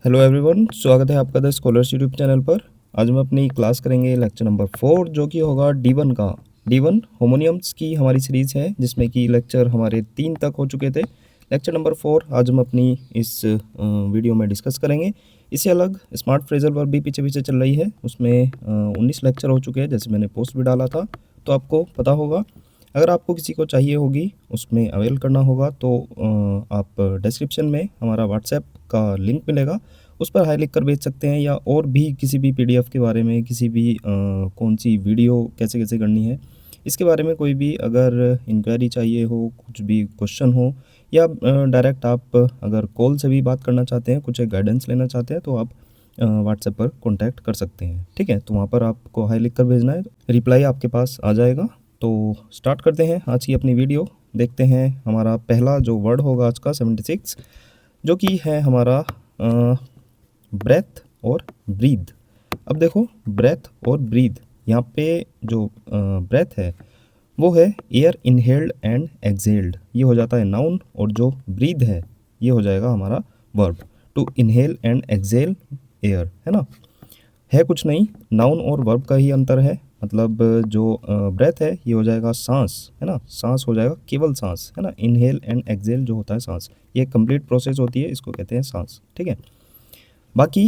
Hello everyone, स्वागत है आपका द स्कॉलर्स यूट्यूब चैनल पर। आज हम अपनी क्लास करेंगे लेक्चर नंबर 4 जो कि होगा D1 का। D1 होमोनियम्स की हमारी सीरीज़ है जिसमें कि लेक्चर हमारे 3 तक हो चुके थे। लेक्चर नंबर 4 आज हम अपनी इस वीडियो में डिस्कस करेंगे। इससे अलग स्मार्ट फ्रेजल वर्ब भी पीछे पीछे चल रही है, उसमें 19 लेक्चर हो चुके हैं जैसे मैंने पोस्ट भी डाला था, तो आपको पता होगा। अगर आपको किसी को चाहिए होगी उसमें अवेल करना होगा तो आप डिस्क्रिप्शन में हमारा व्हाट्सएप का लिंक मिलेगा, उस पर हाई लिख कर भेज सकते हैं। या और भी किसी भी पीडीएफ के बारे में, किसी भी कौन सी वीडियो कैसे कैसे करनी है, इसके बारे में कोई भी अगर इंक्वायरी चाहिए हो, कुछ भी क्वेश्चन हो, या डायरेक्ट आप अगर कॉल से भी बात करना चाहते हैं, कुछ एक गाइडेंस लेना चाहते हैं, तो आप व्हाट्सएप पर कॉन्टैक्ट कर सकते हैं। ठीक है, तो वहाँ पर आपको हाई लिख कर भेजना है, रिप्लाई आपके पास आ जाएगा। तो स्टार्ट करते हैं आज की अपनी वीडियो। देखते हैं हमारा पहला जो वर्ड होगा आज का 76, जो कि है हमारा ब्रेथ और ब्रीथ। अब देखो, ब्रेथ और ब्रीथ, यहाँ पे जो ब्रेथ है वो है एयर इनहेल्ड एंड एक्सहेल्ड, ये हो जाता है नाउन। और जो ब्रीथ है ये हो जाएगा हमारा verb, to inhale and exhale air, है ना। है कुछ नहीं, नाउन और वर्ब का ही अंतर है। मतलब जो ब्रेथ है ये हो जाएगा सांस, है ना, सांस हो जाएगा, केवल सांस, है ना। इनहेल एंड एक्सहेल जो होता है सांस, ये कंप्लीट प्रोसेस होती है, इसको कहते हैं सांस। ठीक है, बाकी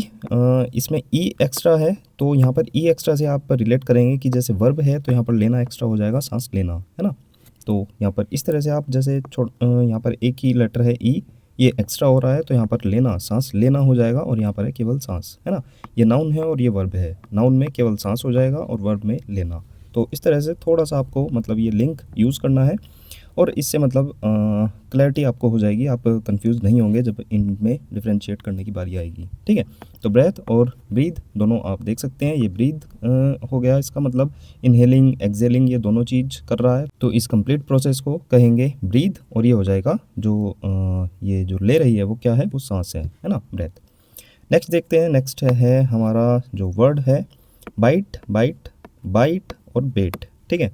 इसमें ई एक्स्ट्रा है, तो यहाँ पर ई एक्स्ट्रा से आप रिलेट करेंगे कि जैसे वर्ब है तो यहाँ पर लेना एक्स्ट्रा हो जाएगा, सांस लेना, है ना। तो यहाँ पर इस तरह से आप जैसे यहाँ पर एक ही लेटर है ई, ये एक्स्ट्रा हो रहा है, तो यहाँ पर लेना, सांस लेना हो जाएगा, और यहाँ पर है केवल सांस, है ना। ये नाउन है और ये वर्ब है, नाउन में केवल सांस हो जाएगा और वर्ब में लेना। तो इस तरह से थोड़ा सा आपको मतलब ये लिंक यूज़ करना है, और इससे मतलब क्लैरिटी आपको हो जाएगी, आप कंफ्यूज नहीं होंगे जब इनमें डिफरेंशिएट करने की बारी आएगी। ठीक है, तो ब्रेथ और ब्रीथ दोनों आप देख सकते हैं। ये ब्रीथ हो गया, इसका मतलब इनहेलिंग एक्सहेलिंग ये दोनों चीज़ कर रहा है, तो इस कंप्लीट प्रोसेस को कहेंगे ब्रीथ, और ये हो जाएगा जो ये जो ले रही है वो क्या है, वो सांस है ना, ब्रेथ। नेक्स्ट देखते हैं, नेक्स्ट है हमारा जो वर्ड है बाइट, बाइट, बाइट और बेट। ठीक है,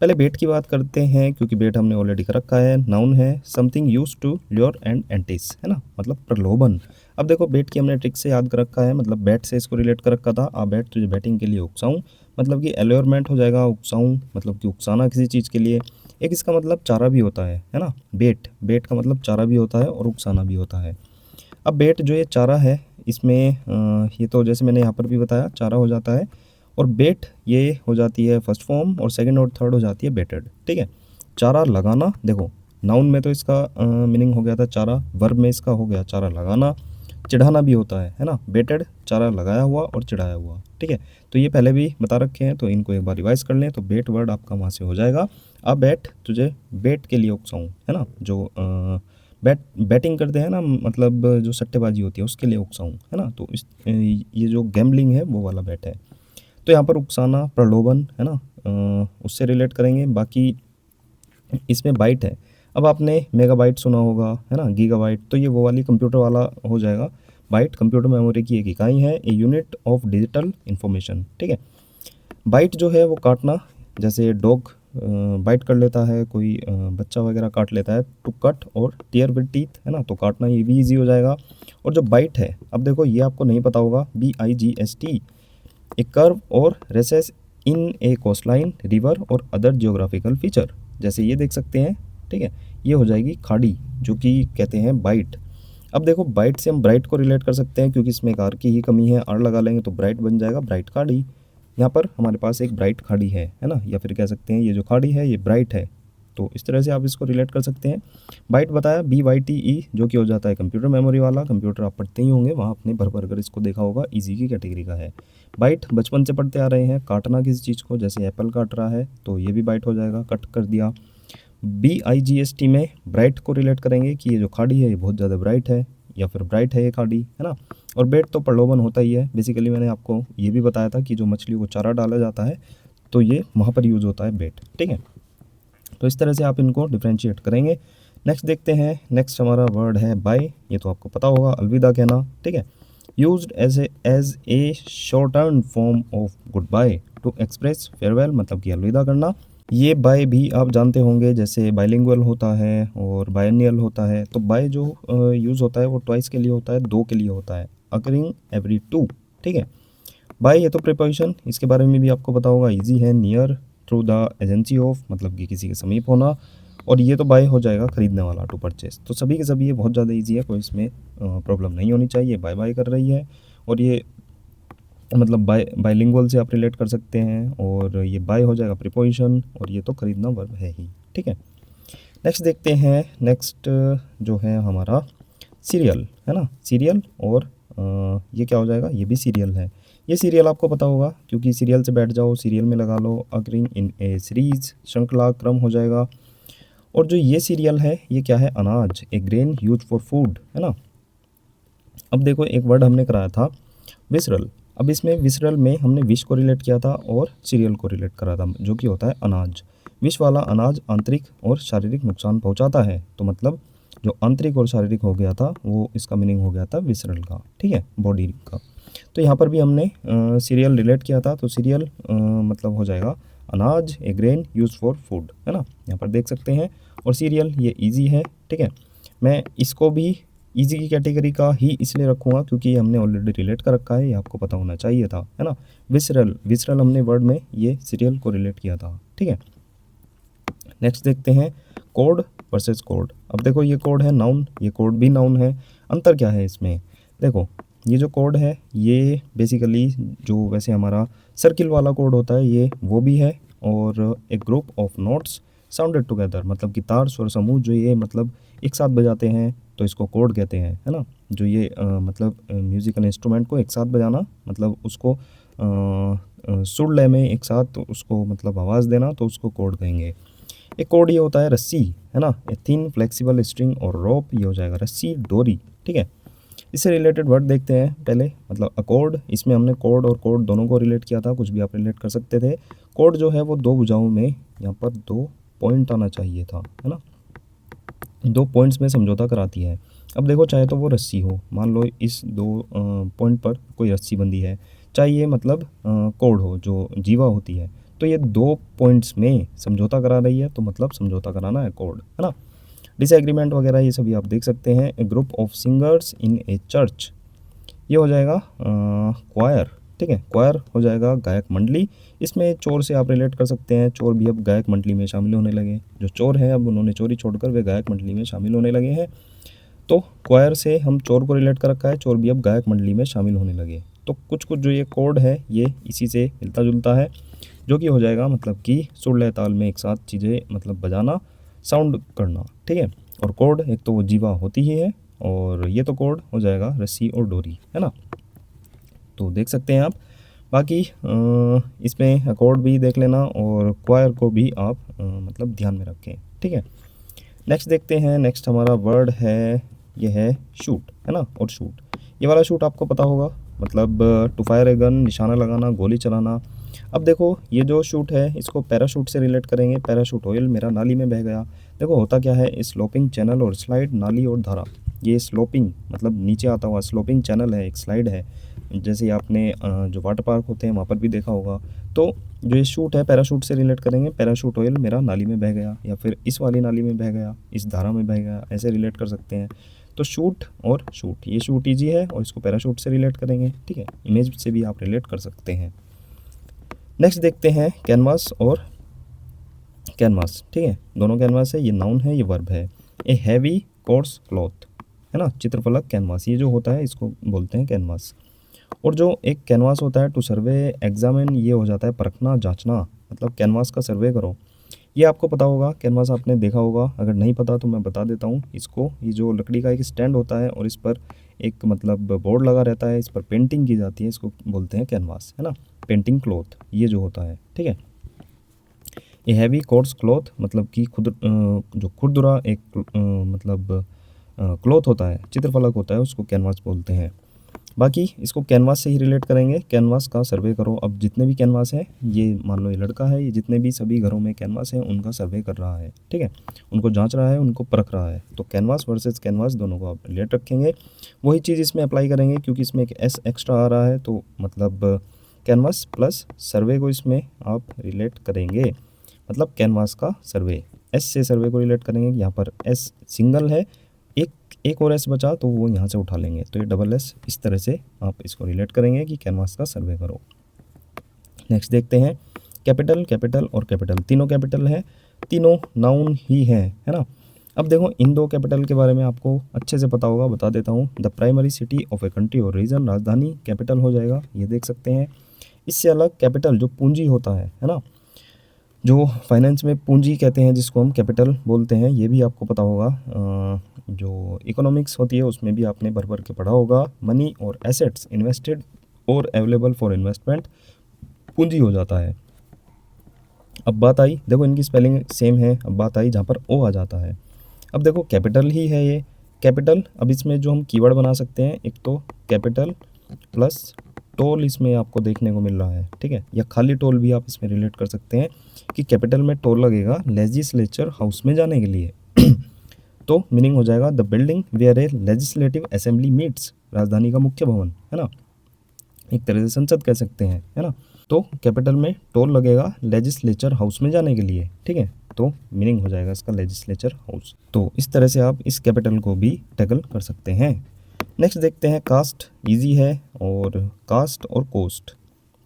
पहले बेट की बात करते हैं क्योंकि बेट हमने ऑलरेडी कर रखा है। नाउन है, something used to lure and entice, है ना, मतलब प्रलोभन। अब देखो, बेट की हमने ट्रिक से याद कर रखा है, मतलब बैट से इसको रिलेट कर रखा था। आ बैट तुझे बैटिंग के लिए उकसाऊं, मतलब कि एल्योरमेंट हो जाएगा, उकसाऊं मतलब कि उकसाना किसी चीज़ के लिए। एक इसका मतलब चारा भी होता है ना। बेट, बेट का मतलब चारा भी होता है और उकसाना भी होता है। अब बेट जो ये चारा है, इसमें ये तो जैसे मैंने यहाँ पर भी बताया चारा हो जाता है, और बेट ये हो जाती है फर्स्ट फॉर्म, और सेकंड और थर्ड हो जाती है बेटेड। ठीक है, चारा लगाना, देखो नाउन में तो इसका मीनिंग हो गया था चारा, वर्ब में इसका हो गया चारा लगाना। चिढ़ाना भी होता है ना, बेटेड, चारा लगाया हुआ और चिढ़ाया हुआ। ठीक है, तो ये पहले भी बता रखे हैं, तो इनको एक बार रिवाइज कर लें। तो बेट वर्ड आपका वहाँ से हो जाएगा, अब बैट तुझे बेट के लिए उकसाऊँ, है ना, जो बैटिंग करते हैं ना, मतलब जो सट्टेबाजी होती है उसके लिए उकसाऊँ, है ना। तो इस ये जो गैम्बलिंग है वो वाला बैट है। तो यहाँ पर उकसाना, प्रलोभन, है ना, उससे रिलेट करेंगे। बाकी इसमें बाइट है, अब आपने मेगाबाइट सुना होगा, है ना, गीगाबाइट, तो ये वो वाली कंप्यूटर वाला हो जाएगा। बाइट कंप्यूटर मेमोरी की एक इकाई है, ए यूनिट ऑफ डिजिटल इन्फॉर्मेशन। ठीक है, बाइट जो है वो काटना, जैसे डॉग बाइट कर लेता है, कोई बच्चा वगैरह काट लेता है, टू कट और टीयर विद टीथ, है ना, तो काटना ये भी ईजी हो जाएगा। और जो बाइट है, अब देखो ये आपको नहीं पता होगा, BIGST, ए कर्व और recess in a coastline, river और अदर जियोग्राफिकल फीचर, जैसे ये देख सकते हैं। ठीक है, ये हो जाएगी खाड़ी, जो कि कहते हैं बाइट। अब देखो, बाइट से हम ब्राइट को रिलेट कर सकते हैं क्योंकि इसमें एक आर की ही कमी है, आर लगा लेंगे तो ब्राइट बन जाएगा, ब्राइट खाड़ी। यहाँ पर हमारे पास एक ब्राइट खाड़ी है ना, या फिर कह सकते हैं ये जो खाड़ी है ये ब्राइट है, तो इस तरह से आप इसको रिलेट कर सकते हैं। बाइट बताया, BYTE, जो कि हो जाता है कंप्यूटर मेमोरी वाला, कंप्यूटर आप पढ़ते ही होंगे, वहाँ आपने भर भर कर इसको देखा होगा, इजी की कैटेगरी का है। बाइट बचपन से पढ़ते आ रहे हैं, काटना किसी चीज़ को, जैसे एप्पल काट रहा है तो ये भी बाइट हो जाएगा, कट कर दिया। BIGST में ब्राइट को रिलेट करेंगे कि ये जो खाड़ी है ये बहुत ज़्यादा ब्राइट है, या फिर ब्राइट है ये खाड़ी, है ना। और बेट तो प्रलोभन होता ही है, बेसिकली मैंने आपको ये भी बताया था कि जो मछलियों को चारा डाला जाता है तो ये वहाँ पर यूज़ होता है बेट। ठीक है, तो इस तरह से आप इनको डिफ्रेंशिएट करेंगे। नेक्स्ट देखते हैं, नेक्स्ट हमारा वर्ड है बाय, ये तो आपको पता होगा, अलविदा कहना। ठीक है, used as a shorten form of good bye, to express farewell, मतलब कि अलविदा करना। ये बाय भी आप जानते होंगे, जैसे बाइलिंगुअल होता है और बायनियल होता है। तो बाय जो यूज़ होता है वो ट्वाइस के लिए होता है, दो के लिए होता है, अकरिंग एवरी 2, ठीक है। बाय ये तो प्रीपोजिशन, इसके बारे में भी आपको पता होगा, इजी है, near through the agency of मतलब कि किसी के समीप होना, और ये तो बाय हो जाएगा खरीदने वाला, टू परचेस। तो सभी के सभी ये बहुत ज़्यादा इजी है, कोई इसमें प्रॉब्लम नहीं होनी चाहिए। बाय बाय कर रही है और ये मतलब बायलिंगुअल से आप रिलेट कर सकते हैं, और ये बाय हो जाएगा प्रीपोजिशन, और ये तो खरीदना वर्ब है ही, ठीक है। नेक्स्ट देखते हैं, नेक्स्ट जो है हमारा सीरियल है ना, सीरियल, और ये क्या हो जाएगा, ये भी सीरियल है। ये सीरियल आपको पता होगा, क्योंकि सीरियल से बैठ जाओ, सीरियल में लगा लो, अकरिंग इन ए सीरीज, श्रृंखला क्रम हो जाएगा। और जो ये सीरियल है ये क्या है, अनाज, ए ग्रेन यूज फॉर फूड, है ना। अब देखो एक वर्ड हमने कराया था विसरल, अब इसमें विसरल में हमने विष को रिलेट किया था और सीरियल को रिलेट करा था, जो कि होता है अनाज। विष वाला अनाज आंतरिक और शारीरिक नुकसान पहुंचाता है, तो मतलब जो आंतरिक और शारीरिक हो गया था वो इसका मीनिंग हो गया था विसरल का, ठीक है, बॉडी का। तो यहाँ पर भी हमने सीरियल रिलेट किया था, तो सीरियल मतलब हो जाएगा अनाज, ए ग्रेन यूज फॉर फूड, है ना, यहाँ पर देख सकते हैं। और सीरियल ये इजी है, ठीक है। मैं इसको भी इजी की कैटेगरी का ही इसलिए रखूँगा क्योंकि हमने ऑलरेडी रिलेट कर रखा है, ये आपको पता होना चाहिए था, है ना। विसरल, विसरल हमने वर्ड में ये सीरियल को रिलेट किया था, ठीक है। नेक्स्ट देखते हैं कोड वर्सेस कोड। अब देखो ये कोड है नाउन, ये कोड भी नाउन है। अंतर क्या है इसमें, देखो ये जो कोड है ये बेसिकली जो वैसे हमारा सर्किल वाला कोड होता है ये वो भी है, और एक group of notes sounded together, मतलब कि तार स्वर समूह जो ये मतलब एक साथ बजाते हैं तो इसको कोड कहते हैं, है ना। जो ये मतलब म्यूज़िकल इंस्ट्रूमेंट को एक साथ बजाना, मतलब उसको सुर लय में एक साथ उसको मतलब आवाज़ देना, तो उसको कोड कहेंगे। एक कोड ये होता है रस्सी, है ना, ए थिन फ्लेक्सिबल स्ट्रिंग और रोप, ये हो जाएगा रस्सी, डोरी, ठीक है। इससे रिलेटेड वर्ड देखते हैं पहले, मतलब अकॉर्ड, इसमें हमने कोड और कोड दोनों को रिलेट किया था, कुछ भी आप रिलेट कर सकते थे। कोड जो है वो दो भुजाओं में, यहाँ पर दो पॉइंट आना चाहिए था, है ना, दो पॉइंट्स में समझौता कराती है। अब देखो चाहे तो वो रस्सी हो, मान लो इस दो पॉइंट पर कोई रस्सी बंधी है, चाहे ये मतलब कोड हो जो जीवा होती है, तो ये दो पॉइंट्स में समझौता करा रही है, तो मतलब समझौता कराना है कोड, है ना। डिसएग्रीमेंट वगैरह ये सभी आप देख सकते हैं। A group of singers in a church, ये हो जाएगा क्वायर, ठीक है, क्वायर हो जाएगा गायक मंडली। इसमें चोर से आप रिलेट कर सकते हैं, चोर भी अब गायक मंडली में शामिल होने लगे, जो चोर हैं अब उन्होंने चोरी छोड़कर वे गायक मंडली में शामिल होने लगे हैं। तो क्वायर से हम चोर को रिलेट कर रखा है, चोर भी अब गायक मंडली में शामिल होने लगे। तो कुछ कुछ जो ये कोड है ये इसी से मिलता जुलता है, जो कि हो जाएगा मतलब कि सुर लय ताल में एक साथ चीज़ें मतलब बजाना, साउंड करना, ठीक है। और कोड एक तो वो जीवा होती ही है, और ये तो कोड हो जाएगा रस्सी और डोरी, है ना। तो देख सकते हैं आप, बाकी इसमें अकॉर्ड भी देख लेना, और क्वायर को भी आप मतलब ध्यान में रखें, ठीक है। नेक्स्ट देखते हैं, नेक्स्ट हमारा वर्ड है, ये है शूट, है ना, और शूट, ये वाला शूट आपको पता होगा, मतलब टू फायर ए गन, निशाना लगाना, गोली चलाना। अब देखो ये जो शूट है इसको पैराशूट से रिलेट करेंगे, पैराशूट ऑयल मेरा नाली में बह गया। देखो होता क्या है, स्लोपिंग चैनल और स्लाइड, नाली और धारा, ये स्लोपिंग मतलब नीचे आता हुआ स्लोपिंग चैनल है, एक स्लाइड है, जैसे आपने जो वाटर पार्क होते हैं वहाँ पर भी देखा होगा। तो जो ये शूट है पैराशूट से रिलेट करेंगे, पैराशूट ऑयल मेरा नाली में बह गया, या फिर इस वाली नाली में बह गया, इस धारा में बह गया, ऐसे रिलेट कर सकते हैं। तो शूट और शूट, ये शूट ईजी है और इसको पैराशूट से रिलेट करेंगे, ठीक है, इमेज से भी आप रिलेट कर सकते हैं। नेक्स्ट देखते हैं कैनवास और कैनवास, ठीक है, दोनों कैनवास है, ये नाउन है, ये वर्ब है। ए हैवी कोर्स क्लॉथ, है ना, चित्रफलक कैनवास, ये जो होता है इसको बोलते हैं कैनवास। और जो एक कैनवास होता है टू सर्वे एग्जामिन, ये हो जाता है परखना, जांचना, मतलब कैनवास का सर्वे करो। ये आपको पता होगा, कैनवास आपने देखा होगा, अगर नहीं पता तो मैं बता देता हूँ इसको। ये जो लकड़ी का एक स्टैंड होता है और इस पर एक मतलब बोर्ड लगा रहता है, इस पर पेंटिंग की जाती है, इसको बोलते हैं कैनवास, है ना, पेंटिंग क्लॉथ ये जो होता है, ठीक है। ये हैवी कोर्स क्लॉथ मतलब कि जो खुरदुरा एक मतलब क्लॉथ होता है, चित्रफलक होता है, उसको कैनवास बोलते हैं। बाकी इसको कैनवास से ही रिलेट करेंगे, कैनवास का सर्वे करो। अब जितने भी कैनवास हैं, ये मान लो ये लड़का है, ये जितने भी सभी घरों में कैनवास हैं उनका सर्वे कर रहा है, ठीक है, उनको जांच रहा है, उनको परख रहा है। तो कैनवास वर्सेस कैनवास दोनों को आप रिलेट रखेंगे, वही चीज़ इसमें अप्लाई करेंगे, क्योंकि इसमें एक एस एक्स्ट्रा आ रहा है, तो मतलब कैनवास प्लस सर्वे को इसमें आप रिलेट करेंगे, मतलब कैनवास का सर्वे, एस से सर्वे को रिलेट करेंगे। यहाँ पर एस सिंगल है, एक एक और एस बचा तो वो यहाँ से उठा लेंगे, तो ये डबल एस, इस तरह से आप इसको रिलेट करेंगे कि कैनवास का सर्वे करो। नेक्स्ट देखते हैं कैपिटल, कैपिटल और कैपिटल, तीनों कैपिटल है, तीनों नाउन ही है ना। अब देखो इन दो कैपिटल के बारे में आपको अच्छे से पता होगा, बता देता हूँ। The primary city of a country और रीजन, राजधानी कैपिटल हो जाएगा, ये देख सकते हैं। इससे अलग कैपिटल जो पूंजी होता है ना, जो फाइनेंस में पूंजी कहते हैं जिसको हम कैपिटल बोलते हैं, ये भी आपको पता होगा। जो इकोनॉमिक्स होती है उसमें भी आपने भर भर के पढ़ा होगा। मनी और एसेट्स इन्वेस्टेड और अवेलेबल फॉर इन्वेस्टमेंट पूंजी हो जाता है। अब बात आई, देखो इनकी स्पेलिंग सेम है, अब बात आई जहाँ पर ओ आ जाता है। अब देखो कैपिटल ही है ये कैपिटल। अब इसमें जो हम कीवर्ड बना सकते हैं, एक तो कैपिटल प्लस टोल इसमें आपको देखने को मिल रहा है, ठीक है, या खाली टोल भी आप इसमें रिलेट कर सकते हैं कि कैपिटल में टोल लगेगा लेजिस्लेचर हाउस में जाने के लिए। तो मीनिंग हो जाएगा the building where a legislative assembly meets, राजधानी का मुख्य भवन, है ना, एक तरह से संसद कह सकते हैं, है ना। तो कैपिटल में टोल लगेगा लेजिस्लेचर हाउस में जाने के लिए, ठीक है, तो मीनिंग हो जाएगा इसका लेजिस्लेचर हाउस। तो इस तरह से आप इस कैपिटल को भी टैकल कर सकते हैं। नेक्स्ट देखते हैं कास्ट, इजी है, और कास्ट और कोस्ट,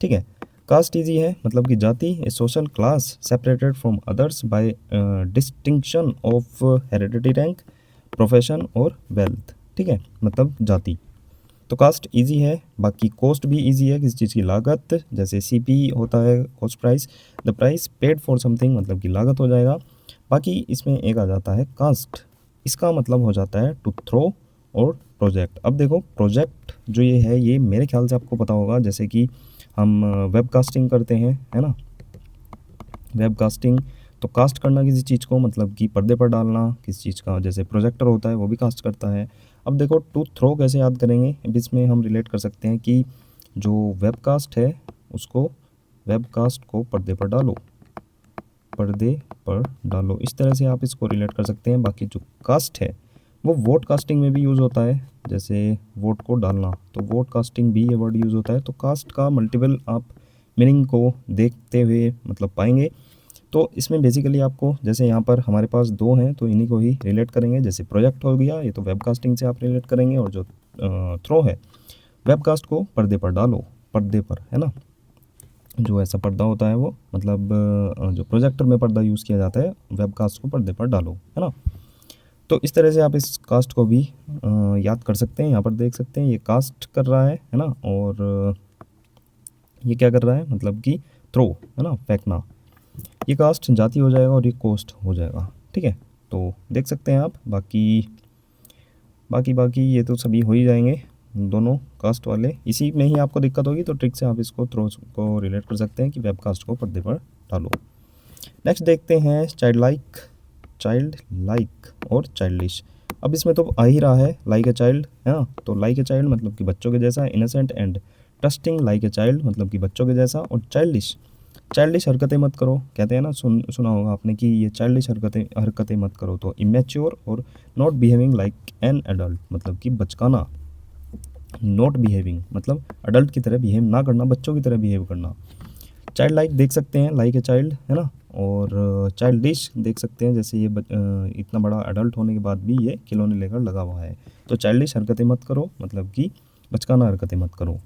ठीक है। कास्ट इजी है मतलब कि जाति, a social class separated from others by distinction of heredity rank, profession और वेल्थ, ठीक है, मतलब जाति। तो कास्ट इजी है। बाकी कोस्ट भी इजी है, किसी चीज़ की लागत, जैसे सीपी होता है cost price, the price paid for something मतलब कि लागत हो जाएगा। बाकी इसमें एक आ जाता है कास्ट, इसका मतलब हो जाता है टू थ्रो और प्रोजेक्ट। अब देखो प्रोजेक्ट जो ये है, ये मेरे ख्याल से आपको पता होगा, जैसे कि हम वेबकास्टिंग करते हैं, है ना, वेबकास्टिंग, तो कास्ट करना किसी चीज़ को मतलब कि पर्दे पर डालना किसी चीज़ का, जैसे प्रोजेक्टर होता है वो भी कास्ट करता है। अब देखो टू थ्रो कैसे याद करेंगे, इसमें हम रिलेट कर सकते हैं कि जो वेबकास्ट है उसको, वेबकास्ट को पर्दे पर डालो, पर्दे पर डालो, इस तरह से आप इसको रिलेट कर सकते हैं। बाकी जो कास्ट है वो वोट कास्टिंग में भी यूज़ होता है, जैसे वोट को डालना, तो वोट कास्टिंग भी ये वर्ड यूज़ होता है। तो कास्ट का मल्टीपल आप मीनिंग को देखते हुए मतलब पाएंगे। तो इसमें बेसिकली आपको, जैसे यहाँ पर हमारे पास दो हैं तो इन्हीं को ही रिलेट करेंगे, जैसे प्रोजेक्ट हो गया, ये तो वेबकास्टिंग से आप रिलेट करेंगे, और जो थ्रो है, वेबकास्ट को पर्दे पर डालो, पर्दे पर, है ना, जो ऐसा पर्दा होता है वो मतलब जो प्रोजेक्टर में पर्दा यूज़ किया जाता है, वेबकास्ट को पर्दे पर डालो, है ना। तो इस तरह से आप इस कास्ट को भी याद कर सकते हैं। यहाँ पर देख सकते हैं ये कास्ट कर रहा है ना, और ये क्या कर रहा है मतलब कि थ्रो, है ना, फेंकना। ये कास्ट जाति हो जाएगा और ये कोस्ट हो जाएगा, ठीक है। तो देख सकते हैं आप, बाकी ये तो सभी हो ही जाएंगे दोनों कास्ट वाले। इसी में ही आपको दिक्कत होगी तो ट्रिक से आप इसको थ्रो को रिलेट कर सकते हैं कि वेबकास्ट को पर्दे पर डालो। नेक्स्ट देखते हैं चाइल्ड लाइक और चाइल्डिश। अब इसमें तो आ ही रहा है लाइक ए चाइल्ड, है ना, तो लाइक ए चाइल्ड मतलब कि बच्चों के जैसा, innocent and trusting like a child मतलब कि बच्चों के जैसा, और चाइल्डिश हरकतें मत करो, कहते हैं ना, सुना होगा आपने कि ये चाइल्डिश हरकतें मत करो। तो इमेच्योर और not behaving like an adult मतलब कि बचकाना, नॉट बिहेविंग मतलब अडल्ट की तरह बिहेव ना करना, बच्चों की तरह बिहेव करना। चाइल्ड लाइक देख सकते हैं, लाइक ए चाइल्ड, है ना, और चाइल्डिश देख सकते हैं, जैसे ये इतना बड़ा अडल्ट होने के बाद भी ये खिलौने लेकर लगा हुआ है। तो चाइल्डिश हरकतें मत करो मतलब कि बचकाना हरकतें मत करो।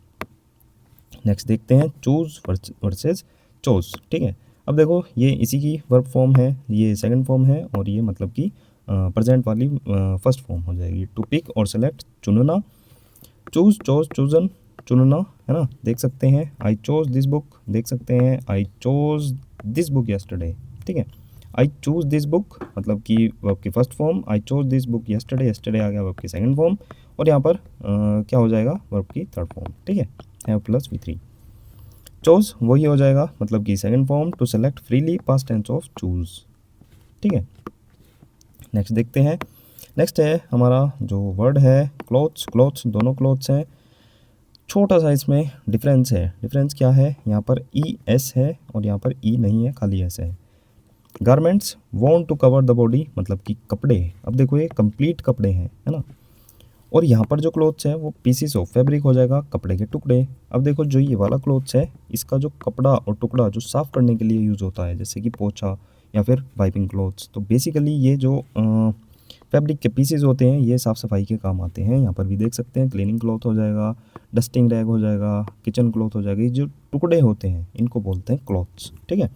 नेक्स्ट देखते हैं चूज़ वर्सेस चोज, ठीक है। अब देखो ये इसी की वर्ब फॉर्म है, ये सेकंड फॉर्म है, और ये मतलब कि प्रेजेंट वाली फर्स्ट फॉर्म हो जाएगी। टू पिक और सेलेक्ट चुनना, चूज़ चोज चूजन चुनना, है ना, देख सकते हैं। आई चोज दिस बुक, देख सकते हैं आई चोज दिस बुक येस्टरडे, ठीक है। आई चूज दिस बुक मतलब कि वर्ब की first form, I chose this book yesterday आ गया वर्ब की सेकंड फॉर्म, और यहाँ पर क्या हो जाएगा वर्ब की थर्ड फॉर्म, ठीक है, हैव प्लस V3। चोज वही हो जाएगा मतलब कि second form, to select freely past tense of choose, ठीक है। नेक्स्ट देखते हैं, नेक्स्ट है हमारा जो वर्ड है क्लोथ्स, दोनों क्लोथ्स हैं। छोटा सा इसमें डिफरेंस है, डिफरेंस क्या है, यहाँ पर ES है और यहाँ पर E नहीं है, खाली S है। गारमेंट्स वॉन्ट टू कवर द बॉडी मतलब कि कपड़े, अब देखो ये कंप्लीट कपड़े हैं, है ना, और यहाँ पर जो क्लोथ्स है वो पीसीस ऑफ फैब्रिक हो जाएगा, कपड़े के टुकड़े। अब देखो जो ये वाला क्लोथ्स है, इसका जो कपड़ा और टुकड़ा जो साफ़ करने के लिए यूज़ होता है, जैसे कि पोछा या फिर वाइपिंग क्लोथ्स। तो बेसिकली ये जो फैब्रिक के पीसेज होते हैं, ये साफ़ सफाई के काम आते हैं। यहाँ पर भी देख सकते हैं क्लीनिंग क्लॉथ हो जाएगा, डस्टिंग रैग हो जाएगा, किचन क्लॉथ हो जाएगा। ये जो टुकड़े होते हैं इनको बोलते हैं क्लॉथ्स, ठीक है।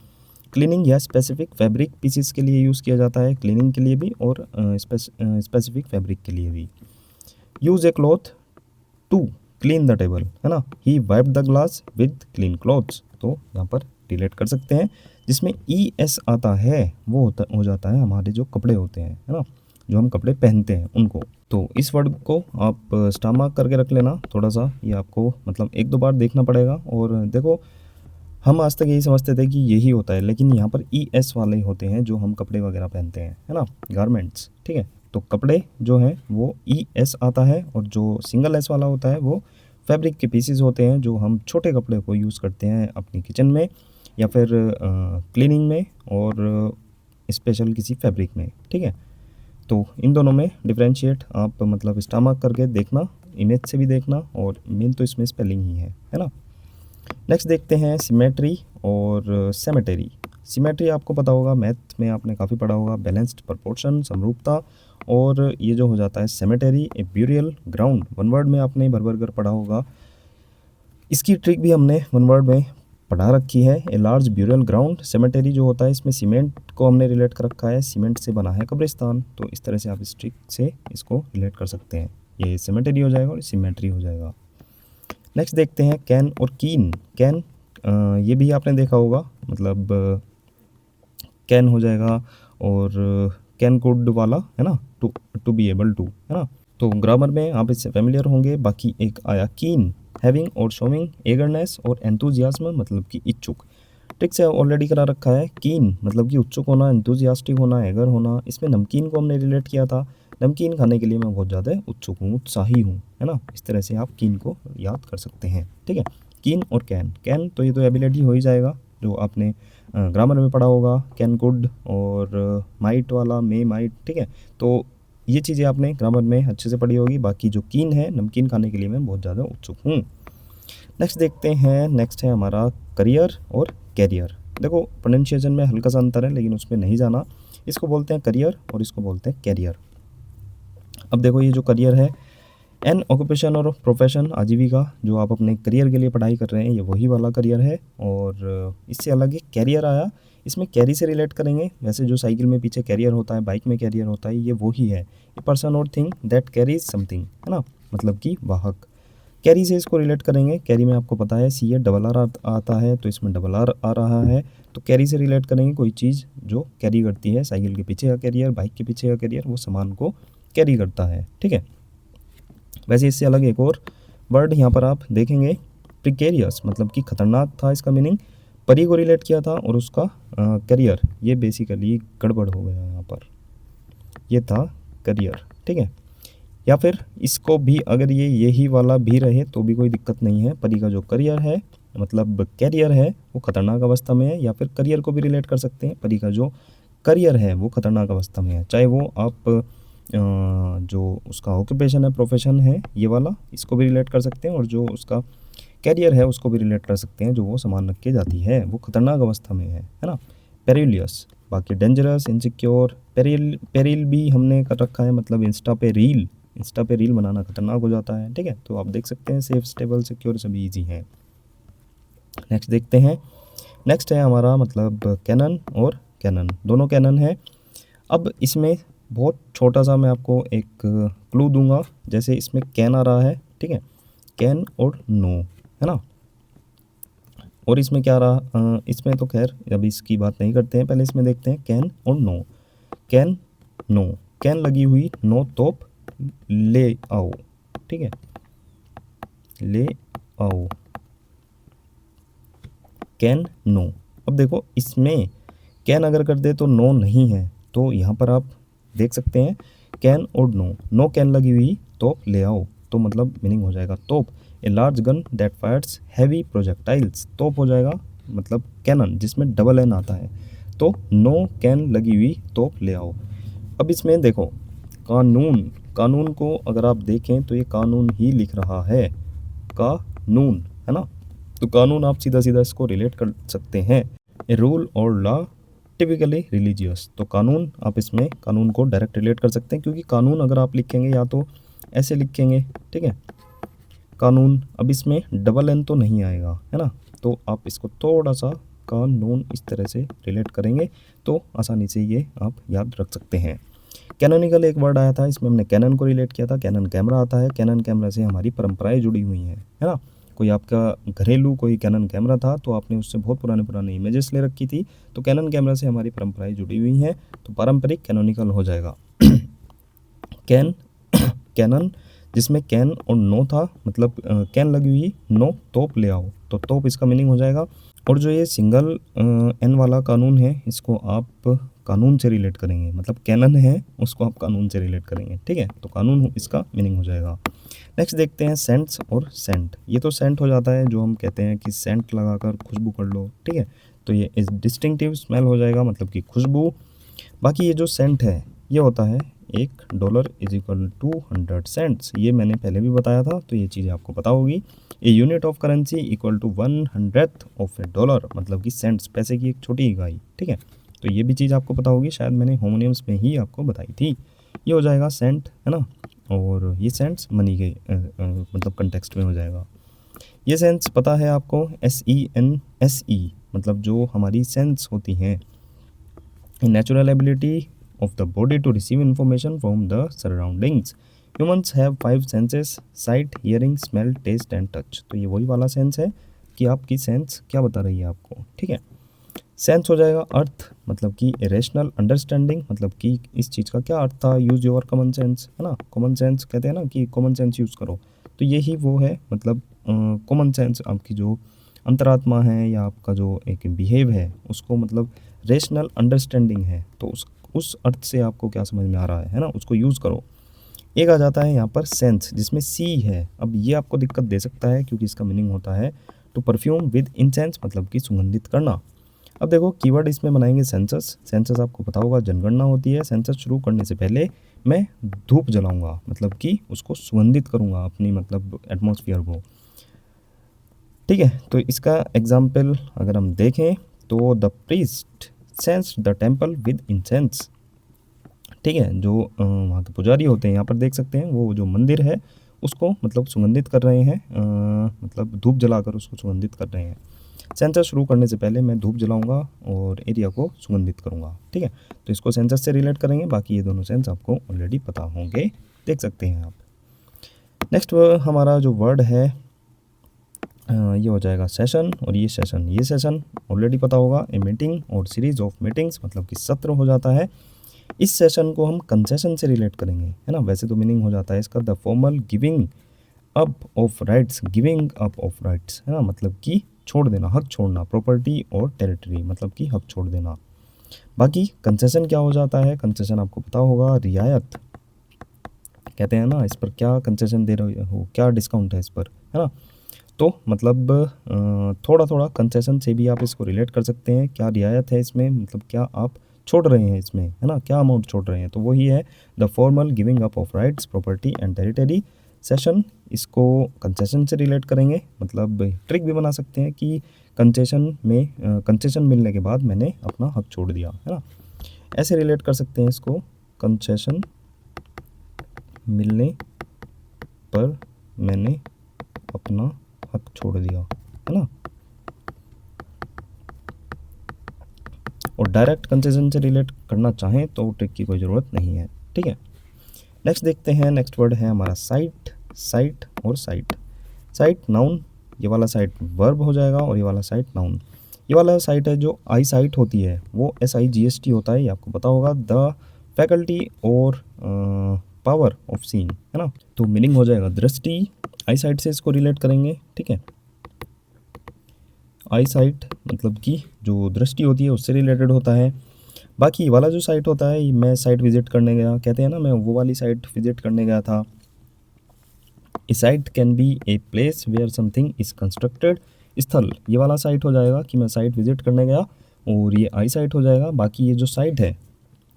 क्लीनिंग या स्पेसिफिक फैब्रिक पीसेस के लिए यूज़ किया जाता है, क्लीनिंग के लिए भी और स्पेसिफिक फैब्रिक के लिए भी। Use a cloth to clean the table, है ना। ही wipe the glass with clean cloths, तो यहाँ पर रिलेट कर सकते हैं। जिसमें ई एस आता है वो हो जाता है हमारे जो कपड़े होते हैं, है ना, जो हम कपड़े पहनते हैं उनको। तो इस वर्ड को आप स्टार मार्क करके रख लेना थोड़ा सा, ये आपको मतलब एक दो बार देखना पड़ेगा। और देखो, हम आज तक यही समझते थे कि यही होता है, लेकिन यहाँ पर ई एस वाले होते हैं जो हम कपड़े वगैरह पहनते हैं, है ना, गारमेंट्स, ठीक है। तो कपड़े जो हैं वो ई एस आता है, और जो सिंगल एस वाला होता है वो फैब्रिक के पीसेस होते हैं जो हम छोटे कपड़े को यूज़ करते हैं अपनी किचन में या फिर क्लीनिंग में और स्पेशल किसी फैब्रिक में, ठीक है। तो इन दोनों में डिफरेंशिएट आप मतलब स्टार मार्क करके देखना, इमेज से भी देखना, और मेन तो इसमें स्पेलिंग ही है ना। नेक्स्ट देखते हैं सिमेट्री और सेमेटरी। सिमेट्री आपको पता होगा, मैथ में आपने काफ़ी पढ़ा होगा, बैलेंस्ड प्रपोर्शन, समरूपता। और ये जो हो जाता है सेमेटरी, ए ब्यूरियल ग्राउंड, वन वर्ड में आपने भर भर कर पढ़ा होगा। इसकी ट्रिक भी हमने वन वर्ड में पढ़ा रखी है। A large burial ground, cemetery जो होता है इसमें सीमेंट को हमने रिलेट कर रखा है, सीमेंट से बना है कब्रिस्तान। तो इस तरह से आप इस ट्रिक से इसको रिलेट कर सकते हैं। ये सेमेटरी हो जाएगा और सिमेट्री हो जाएगा। नेक्स्ट देखते हैं कैन और कीन। कैन ये भी आपने देखा होगा, मतलब कैन हो जाएगा, और कैन कुड वाला, है ना, टू बी एबल टू, है ना। तो ग्रामर में आप इससे फेमिलियर होंगे। बाकी एक आया कीन, हैविंग और शोविंग एगरनेस और एंथुजियाज्म, मतलब कि इच्छुक। ट्रिक से ऑलरेडी करा रखा है। कीन मतलब कि उत्सुक होना, एंथुजियास्टिक होना, एगर होना। इसमें नमकीन को हमने रिलेट किया था, नमकीन खाने के लिए मैं बहुत ज़्यादा उत्सुक हूँ, उत्साही हूँ, है ना। इस तरह से आप कीन को याद कर सकते हैं, ठीक है। कीन और कैन, कैन तो ये तो एबिलिटी हो ही जाएगा जो आपने ग्रामर में पढ़ा होगा, कैन कुड और माइट वाला, मे माइट, ठीक है। तो ये चीज़ें आपने ग्रामर में अच्छे से पढ़ी होगी। बाकी जो कीन है, नमकीन खाने के लिए मैं बहुत ज़्यादा उत्सुक हूँ। नेक्स्ट देखते हैं, नेक्स्ट है हमारा करियर और कैरियर। देखो प्रोनाउंसिएशन में हल्का सा अंतर है, लेकिन उसमें नहीं जाना। इसको बोलते हैं करियर और इसको बोलते हैं कैरियर। अब देखो, ये जो करियर है, एन ऑक्यूपेशन और प्रोफेशन, आजीविका, जो आप अपने करियर के लिए पढ़ाई कर रहे हैं, ये वही वाला करियर है। और इससे अलग एक कैरियर आया, इसमें कैरी से रिलेट करेंगे। वैसे जो साइकिल में पीछे कैरियर होता है, बाइक में कैरियर होता है, ये वही है। ए पर्सन और थिंग दैट कैरीज समथिंग, है ना, मतलब कि वाहक। कैरी से इसको रिलेट करेंगे। कैरी में आपको पता है सी ए डबल आर आता है, तो इसमें डबल आर आ रहा है। तो कैरी से रिलेट करेंगे कोई चीज़ जो कैरी करती है। साइकिल के पीछे का कैरियर, बाइक के पीछे का कैरियर, वो सामान को कैरी करता है, ठीक है। वैसे इससे अलग एक और वर्ड यहाँ पर आप देखेंगे, प्रिकेरियस, मतलब कि खतरनाक था इसका मीनिंग। परी को रिलेट किया था और उसका करियर, ये बेसिकली गड़बड़ हो गया यहाँ पर, ये था करियर, ठीक है। या फिर इसको भी अगर ये यही वाला भी रहे तो भी कोई दिक्कत नहीं है। परी का जो करियर है, मतलब कैरियर है, वो खतरनाक अवस्था में है। या फिर करियर को भी रिलेट कर सकते हैं, परी का जो करियर है वो खतरनाक अवस्था में है। चाहे वो आप जो उसका ऑक्यूपेशन है, प्रोफेशन है, ये वाला, इसको भी रिलेट कर सकते हैं। और जो उसका कैरियर है उसको भी रिलेट कर सकते हैं, जो वो सामान रख के जाती है, वो खतरनाक अवस्था में है ना। पेरिलियस, बाकी डेंजरस, इनसिक्योर। पेरिल भी हमने कर रखा है, मतलब इंस्टा पे रील बनाना खतरनाक हो जाता है, ठीक है। तो आप देख सकते हैं सेफ, स्टेबल, सिक्योर सभी ईजी हैं। नेक्स्ट देखते हैं, नेक्स्ट है हमारा मतलब कैनन और कैनन, दोनों कैनन है। अब इसमें बहुत छोटा सा मैं आपको एक क्लू दूंगा, जैसे इसमें कैन आ रहा है, ठीक है, कैन और नो, है ना। और इसमें क्या रहा, इसमें तो खैर अभी इसकी बात नहीं करते हैं, पहले इसमें देखते हैं कैन और नो। कैन, नो, कैन लगी हुई, नो तोप, ले आओ, ठीक है, ले आओ, कैन, नो। अब देखो इसमें कैन अगर कर दे तो नो नहीं है, तो यहाँ पर आप देख सकते हैं कैन और नो। नो कैन लगी हुई, तोप ले आओ, तो मतलब मीनिंग हो जाएगा तोप। A large gun that fires heavy projectiles, तोप हो जाएगा मतलब कैनन, जिसमें डबल एन आता है। तो नो कैन लगी हुई, तोप ले आओ। अब इसमें देखो कानून, कानून को अगर आप देखें तो ये कानून ही लिख रहा है, कानून, है ना। तो कानून आप सीधा सीधा इसको रिलेट कर सकते हैं। ए रूल और लॉ टिपिकली रिलीजियस, तो कानून, आप इसमें कानून को डायरेक्ट रिलेट कर सकते हैं, क्योंकि कानून अगर आप लिखेंगे या तो ऐसे लिखेंगे, ठीक है, कानून, अब इसमें डबल एन तो नहीं आएगा, है ना, तो आप इसको थोड़ा सा कानून इस तरह से रिलेट करेंगे तो आसानी से ये आप याद रख सकते हैं। कैनोनिकल एक वर्ड आया था, इसमें हमने कैनन को रिलेट किया था। कैनन कैमरा आता है, कैनन कैमरा से हमारी परंपराएं जुड़ी हुई हैं, है ना। कोई आपका घरेलू कोई कैनन कैमरा था तो आपने उससे बहुत पुराने पुराने इमेजेस ले रखी थी, तो कैनन कैमरा से हमारी परंपराएं जुड़ी हुई हैं, तो पारंपरिक कैनोनिकल हो जाएगा। कैन कैनन जिसमें कैन और नो था, मतलब कैन लगी हुई, नो तोप ले आओ, तो तोप इसका मीनिंग हो जाएगा। और जो ये सिंगल एन वाला कानून है, इसको आप कानून से रिलेट करेंगे, मतलब कैनन है उसको आप कानून से रिलेट करेंगे, ठीक है, तो कानून इसका मीनिंग हो जाएगा। नेक्स्ट देखते हैं सेंट्स और सेंट। ये तो सेंट हो जाता है, जो हम कहते हैं कि सेंट लगाकर खुशबू कर लो, ठीक है, तो ये इस डिस्टिंक्टिव स्मेल हो जाएगा, मतलब कि खुशबू। बाकी ये जो सेंट है ये होता है $1 इज इक्वल टू 100 सेंट्स, ये मैंने पहले भी बताया था, तो ये चीज़ें आपको पता होगी। A unit of currency equal to 100th of a dollar, मतलब कि सेंट्स पैसे की एक छोटी इकाई, ठीक है, तो ये भी चीज़ आपको पता होगी, शायद मैंने होमोनियम्स में ही आपको बताई थी। ये हो जाएगा सेंट, है ना, और ये सेंट्स मनी के मतलब कंटेक्स्ट में हो जाएगा। ये सेंस पता है आपको, SENSE, मतलब जो हमारी सेंस होती हैं, natural ability of the body to receive information from the surroundings. Humans have 5 senses: sight, hearing, smell, taste and touch. तो ये वही वाला सेंस है कि आपकी सेंस क्या बता रही है आपको, ठीक है। सेंस हो जाएगा अर्थ, मतलब कि रेशनल अंडरस्टैंडिंग, मतलब कि इस चीज़ का क्या अर्थ था, यूज़ योर कॉमन सेंस, है ना, कॉमन सेंस कहते हैं ना कि कॉमन सेंस यूज़ करो, तो यही वो है, मतलब कॉमन सेंस आपकी जो अंतरात्मा है या आपका जो एक बिहेव है उसको, मतलब रेशनल अंडरस्टैंडिंग है, तो उस अर्थ से आपको क्या समझ में आ रहा है ना, उसको यूज़ करो। एक आ जाता है यहाँ पर सेंस, जिसमें सी है। अब ये आपको दिक्कत दे सकता है क्योंकि इसका मीनिंग होता है टू परफ्यूम विद इंसेंस, मतलब कि सुगंधित करना। अब देखो कीवर्ड इसमें बनाएंगे सेंसस। सेंसस आपको पता होगा जनगणना होती है। सेंसस शुरू करने से पहले मैं धूप जलाऊंगा, मतलब कि उसको सुगंधित करूँगा अपनी, मतलब एटमॉस्फेयर को, ठीक है। तो इसका एग्जाम्पल अगर हम देखें तो the priest sense the temple with incense, ठीक है, जो वहाँ के पुजारी होते हैं, यहाँ पर देख सकते हैं वो जो मंदिर है उसको मतलब सुगंधित कर रहे हैं, मतलब धूप जलाकर उसको सुगंधित कर रहे हैं। सेंसस शुरू करने से पहले मैं धूप जलाऊंगा और एरिया को सुगंधित करूंगा, ठीक है, तो इसको सेंसस से रिलेट करेंगे। बाकी ये दोनों सेंस आपको ऑलरेडी पता होंगे, देख सकते हैं आप। नेक्स्ट हमारा जो वर्ड है ये हो जाएगा सेशन, और ये सेशन ऑलरेडी पता होगा, ए मीटिंग और सीरीज ऑफ मीटिंग्स, मतलब कि सत्र हो जाता है। इस सेशन को हम कंसेशन से रिलेट करेंगे, है ना, वैसे तो मीनिंग हो जाता है इसका the formal giving up of rights, giving up of rights, है ना, मतलब कि छोड़ देना, हक छोड़ना, प्रॉपर्टी और टेरिटरी, मतलब कि हक छोड़ देना। बाकी कंसेशन क्या हो जाता है, कंसेशन आपको पता होगा, रियायत कहते हैं ना, इस पर क्या कंसेशन दे रहे हो, क्या डिस्काउंट है इस पर, है ना, तो मतलब थोड़ा थोड़ा कंसेशन से भी आप इसको रिलेट कर सकते हैं, क्या रियायत है इसमें, मतलब क्या आप छोड़ रहे हैं इसमें, है ना, क्या अमाउंट छोड़ रहे हैं, तो वही है the formal giving up of rights, property and territory. Session इसको कंसेशन से रिलेट करेंगे, मतलब ट्रिक भी बना सकते हैं कि कंसेशन मिलने के बाद मैंने अपना हक छोड़ दिया, है ना, ऐसे रिलेट कर सकते हैं इसको, कंसेशन मिलने पर मैंने अपना हक छोड़ दिया, है ना। और डायरेक्ट कंसेशन से रिलेट करना चाहें तो ट्रिक की कोई ज़रूरत नहीं है, ठीक है। नेक्स्ट देखते हैं, नेक्स्ट वर्ड है हमारा साइट, साइट और साइट। साइट नाउन, ये वाला साइट वर्ब हो जाएगा और ये वाला साइट नाउन। ये वाला साइट है जो आई साइट होती है वो SIGHT होता है, ये आपको पता होगा, द फैकल्टी और पावर ऑफ सीइंग, है ना, तो मीनिंग हो जाएगा दृष्टि। आई साइट से इसको रिलेट करेंगे, ठीक है, आई साइट मतलब कि जो दृष्टि होती है उससे रिलेटेड होता है। बाकी वाला जो साइट होता है, मैं साइट विजिट करने गया, कहते हैं ना मैं वो वाली साइट विजिट करने गया था। A site can be a place where something is constructed, स्थल, ये वाला साइट हो जाएगा कि मैं साइट विजिट करने गया, और ये आई साइट हो जाएगा। बाकी ये जो साइट है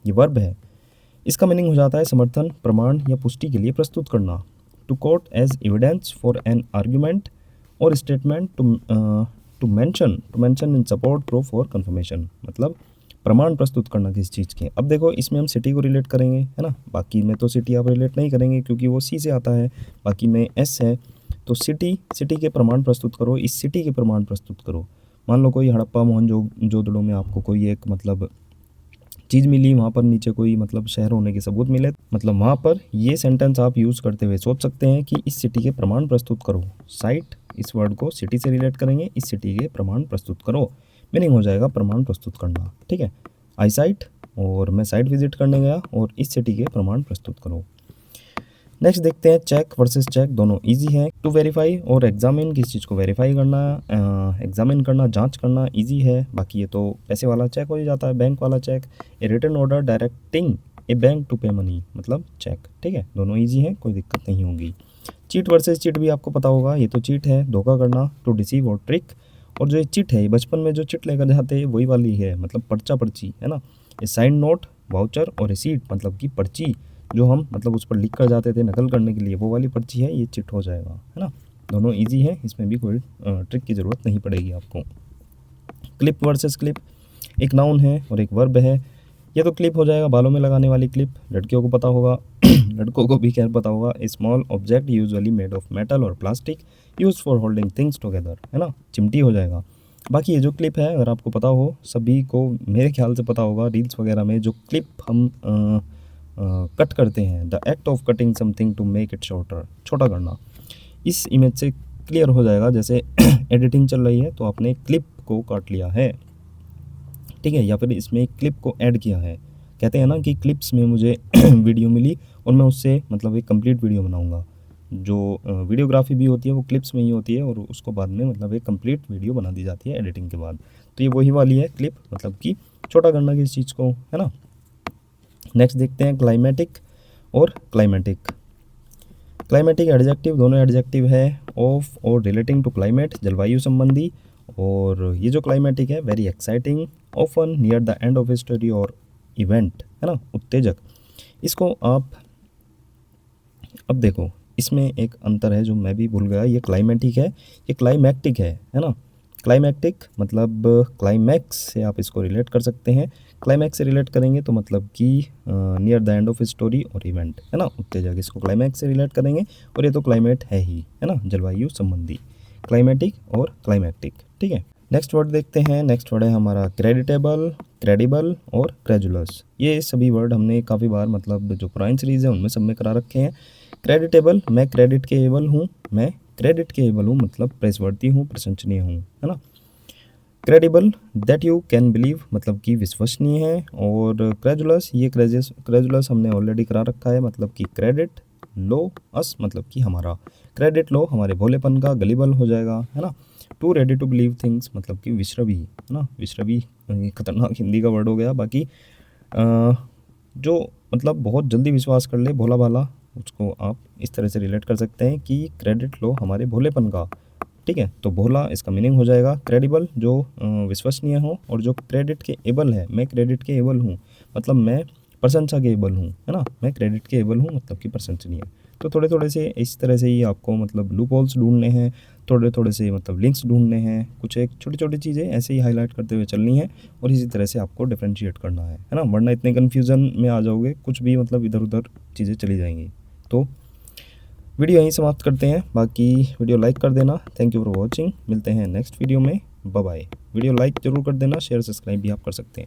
ये वर्ब है, इसका मीनिंग हो जाता है समर्थन, प्रमाण या पुष्टि के लिए प्रस्तुत करना। To quote as evidence for an argument और statement, to mention in support, proof और कंफर्मेशन, मतलब प्रमाण प्रस्तुत करना किसी चीज़ के। अब देखो इसमें हम सिटी को रिलेट करेंगे, है ना। बाकी में तो सिटी आप रिलेट नहीं करेंगे क्योंकि वो सी से आता है, बाकी में एस है। तो सिटी के प्रमाण प्रस्तुत करो, इस सिटी के प्रमाण प्रस्तुत करो। मान लो कोई हड़प्पा मोहनजोदड़ो में आपको कोई एक मतलब चीज़ मिली, वहाँ पर नीचे कोई मतलब शहर होने के सबूत मिले, मतलब वहाँ पर ये सेंटेंस आप यूज़ करते हुए सोच सकते हैं कि इस सिटी के प्रमाण प्रस्तुत करो। साइट, इस वर्ड को सिटी से रिलेट करेंगे, इस सिटी के प्रमाण प्रस्तुत करो। मीनिंग हो जाएगा प्रमाण प्रस्तुत करना, ठीक है। आई साइट, और मैं साइट विजिट करने गया और इस सिटी के प्रमाण प्रस्तुत करो। नेक्स्ट देखते हैं चेक वर्सेस चेक, दोनों इजी है। टू वेरीफाई और एग्जामिन, किसी चीज़ को वेरीफाई करना, एग्जामिन करना, जांच करना इजी है। बाकी ये तो पैसे वाला चेक हो ही जाता है, बैंक वाला cheque. A written order directing a bank to pay money, मतलब चेक, ठीक है। दोनों इजी है, कोई दिक्कत नहीं होगी। चीट वर्सेस चीट भी आपको पता होगा, ये तो चीट है, धोखा करना, टू डिसीव और ट्रिक। और जो ये चिट है, ये बचपन में जो चिट लेकर जाते हैं वही वाली है, मतलब पर्चा पर्ची, है ना। ये साइन नोट, वाउचर और रिसीट, मतलब कि पर्ची जो हम मतलब उस पर लिख कर जाते थे नकल करने के लिए, वो वाली पर्ची है, ये चिट हो जाएगा, है ना। दोनों इजी है, इसमें भी कोई ट्रिक की ज़रूरत नहीं पड़ेगी आपको। क्लिप वर्सेस क्लिप, एक नाउन है और एक वर्ब है। ये तो क्लिप हो जाएगा, बालों में लगाने वाली क्लिप, लड़कियों को पता होगा लड़कों को भी खैर पता होगा। A small object usually made of metal और plastic use for holding things together, है ना, चिमटी हो जाएगा। बाकी ये जो क्लिप है, अगर आपको पता हो, सभी को मेरे ख्याल से पता होगा, रील्स वगैरह में जो क्लिप हम कट करते हैं, the act of cutting something to make it shorter, छोटा करना। इस इमेज से क्लियर हो जाएगा, जैसे एडिटिंग चल रही है तो आपने क्लिप को काट लिया है, ठीक है, या फिर इसमें क्लिप को ऐड किया है। कहते हैं ना कि क्लिप्स में मुझे वीडियो मिली और मैं उससे मतलब एक कंप्लीट वीडियो बनाऊंगा। जो वीडियोग्राफी भी होती है वो क्लिप्स में ही होती है और उसको बाद में मतलब एक कंप्लीट वीडियो बना दी जाती है एडिटिंग के बाद। तो ये वही वाली है क्लिप, मतलब कि छोटा करना किसी चीज़ को, है ना। नेक्स्ट देखते हैं क्लाइमेटिक और क्लाइमेटिक। क्लाइमेटिक एडजेक्टिव, दोनों एडजेक्टिव है, ऑफ और रिलेटिंग टू क्लाइमेट, जलवायु संबंधी। और ये जो क्लाइमेटिक है, very exciting, often, near the end of a story और इवेंट, है ना, उत्तेजक। इसको आप अब देखो, इसमें एक अंतर है जो मैं भी भूल गया, ये क्लाइमेटिक है, ये क्लाइमैक्टिक है ना। क्लाइमैक्टिक मतलब क्लाइमैक्स से आप इसको रिलेट कर सकते हैं। क्लाइमैक्स से रिलेट करेंगे तो मतलब कि near the end of story और इवेंट, है ना, उत्तेजक, इसको क्लाइमैक्स से रिलेट करेंगे। और ये तो क्लाइमेट है ही, है ना, जलवायु संबंधी, क्लाइमेटिक और क्लाइमैक्टिक, ठीक है। नेक्स्ट वर्ड देखते हैं, नेक्स्ट वर्ड है हमारा क्रेडिटेबल, क्रेडिबल और क्रेजुलस। ये सभी वर्ड हमने काफ़ी बार मतलब जो पुरानी सीरीज़ है उनमें सब में करा रखे हैं। क्रेडिटेबल, मैं क्रेडिट के एबल हूँ, मैं क्रेडिट के एबल हूँ, मतलब प्रेसवर्दी हूँ, प्रशंसनीय हूँ, है ना। Credible, that you can believe, मतलब कि विश्वसनीय है। और क्रेजुलस, ये क्रेजुलस हमने ऑलरेडी करा रखा है, मतलब कि क्रेडिट लो अस, मतलब कि हमारा, क्रेडिट लो हमारे भोलेपन का, गलीबल हो जाएगा, है ना। Too ready to believe things, मतलब कि विश्रवी, है ना, विश्रवी खतरनाक हिंदी का वर्ड हो गया। बाकी जो मतलब बहुत जल्दी विश्वास कर ले, भोला भाला, उसको आप इस तरह से रिलेट कर सकते हैं कि क्रेडिट लो हमारे भोलेपन का, ठीक है। तो भोला इसका मीनिंग हो जाएगा। क्रेडिबल, जो विश्वसनीय हो, और जो क्रेडिट के एबल है, मैं क्रेडिट के एबल हूँ, मतलब मैं प्रशंसा के एबल हूँ, है ना, मैं क्रेडिट के एबल हूँ, मतलब कि प्रशंसनीय। तो थोड़े थोड़े से इस तरह से ही आपको मतलब लूप होल्स ढूंढने हैं, थोड़े थोड़े से मतलब लिंक्स ढूंढने हैं, कुछ एक छोटी छोटी चीज़ें ऐसे ही हाईलाइट करते हुए चलनी है और इसी तरह से आपको डिफ्रेंशिएट करना है ना, वरना इतने कन्फ्यूज़न में आ जाओगे, कुछ भी मतलब इधर उधर चीज़ें चली जाएंगी। तो वीडियो यहीं समाप्त करते हैं, बाकी वीडियो लाइक कर देना। थैंक यू फॉर वॉचिंग, मिलते हैं नेक्स्ट वीडियो में, बाय बाय। वीडियो लाइक ज़रूर कर देना, शेयर सब्सक्राइब भी आप कर सकते हैं।